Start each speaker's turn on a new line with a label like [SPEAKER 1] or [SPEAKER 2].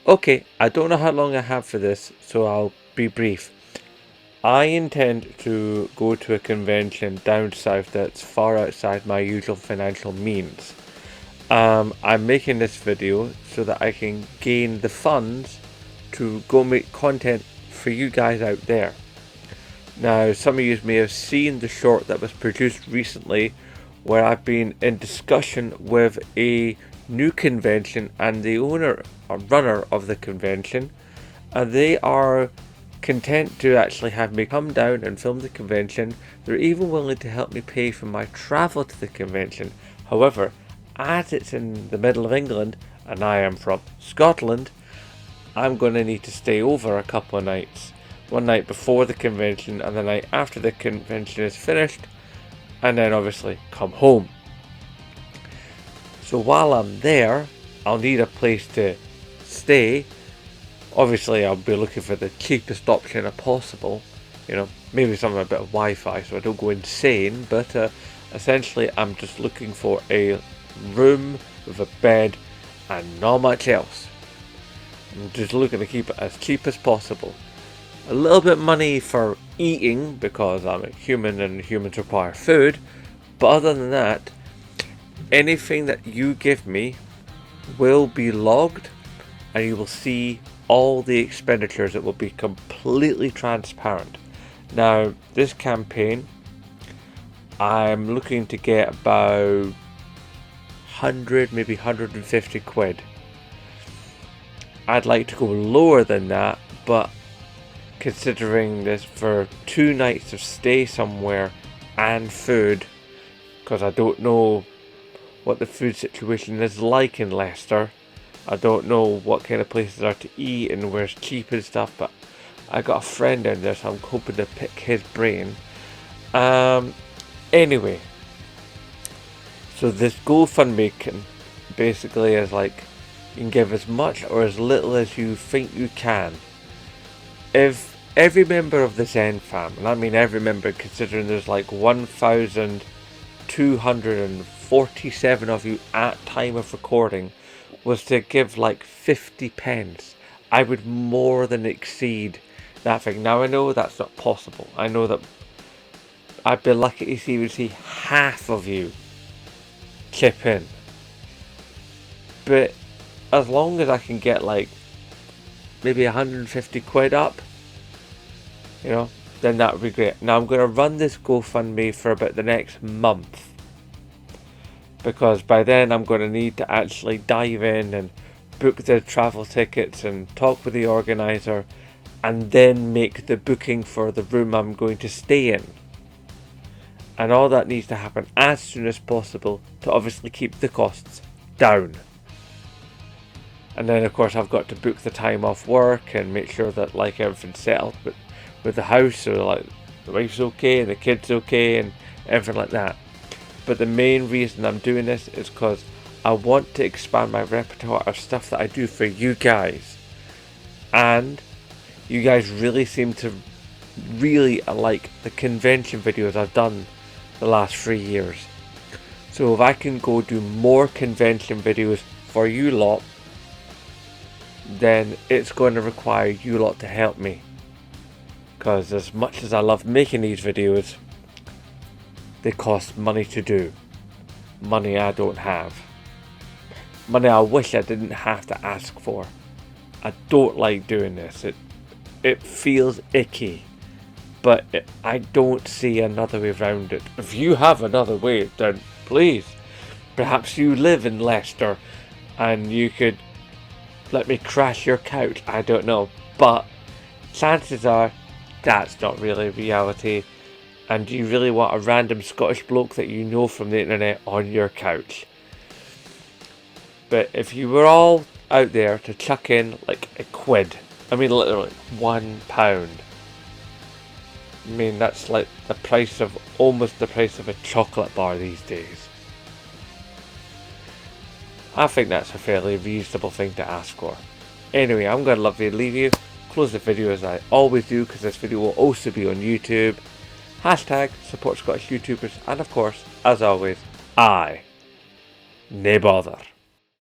[SPEAKER 1] Okay, I don't know how long I have for this, so I'll be brief. I intend to go to a convention down south that's far outside my usual financial means. I'm making this video so that I can gain the funds to go make content for you guys out there. Now, some of you may have seen the short that was produced recently where I've been in discussion with a new convention and the owner or runner of the convention, and they are content to actually have me come down and film the convention. They're even willing to help me pay for my travel to the convention. However, as it's in the middle of England and I am from Scotland, I'm going to need to stay over a couple of nights. One night before the convention and the night after the convention is finished, and then obviously come home. So while I'm there, I'll need a place to stay. Obviously I'll be looking for the cheapest option possible, maybe something a bit of Wi-Fi so I don't go insane, but essentially I'm just looking for a room with a bed and not much else. I'm just looking to keep it as cheap as possible. A little bit of money for eating because I'm a human and humans require food, but other than that, anything that you give me will be logged and you will see all the expenditures. It will be completely transparent. Now, this campaign, I'm looking to get about 100, maybe 150 quid. I'd like to go lower than that, but considering this for 2 nights of stay somewhere and food, because I don't know what the food situation is like in Leicester. I don't know what kind of places are to eat and where's cheap and stuff, but I got a friend down there, so I'm hoping to pick his brain. Anyway, so this GoFundMe basically is like, you can give as much or as little as you think you can. If every member of the Zen fam, and I mean every member considering there's like 1,247 of you at time of recording, was to give like 50 pence, I would more than exceed that thing. Now I know that's not possible. I know that I'd be lucky to see half of you chip in. But as long as I can get like maybe 150 quid up, then that would be great. Now I'm going to run this GoFundMe for about the next month, because by then I'm going to need to actually dive in and book the travel tickets and talk with the organizer and then make the booking for the room I'm going to stay in. And all that needs to happen as soon as possible to obviously keep the costs down. And then of course I've got to book the time off work and make sure that like everything's settled with the house, so like the wife's okay and the kids okay and everything like that. But the main reason I'm doing this is because I want to expand my repertoire of stuff that I do for you guys. And you guys really seem to really like the convention videos I've done the last 3 years. So if I can go do more convention videos for you lot, then it's going to require you lot to help me. Because as much as I love making these videos, they cost money to do. Money I don't have. Money I wish I didn't have to ask for. I don't like doing this. It feels icky. But I don't see another way around it. If you have another way, then please. Perhaps you live in Leicester and you could let me crash your couch. I don't know. But chances are that's not really reality. And do you really want a random Scottish bloke that you know from the internet on your couch? But if you were all out there to chuck in like a quid, I mean literally £1, I mean that's like the price of, almost the price of a chocolate bar these days. I think that's a fairly reasonable thing to ask for. Anyway, I'm going to leave you, close the video as I always do, because this video will also be on YouTube. Hashtag support Scottish YouTubers, and of course, as always, I nae bother.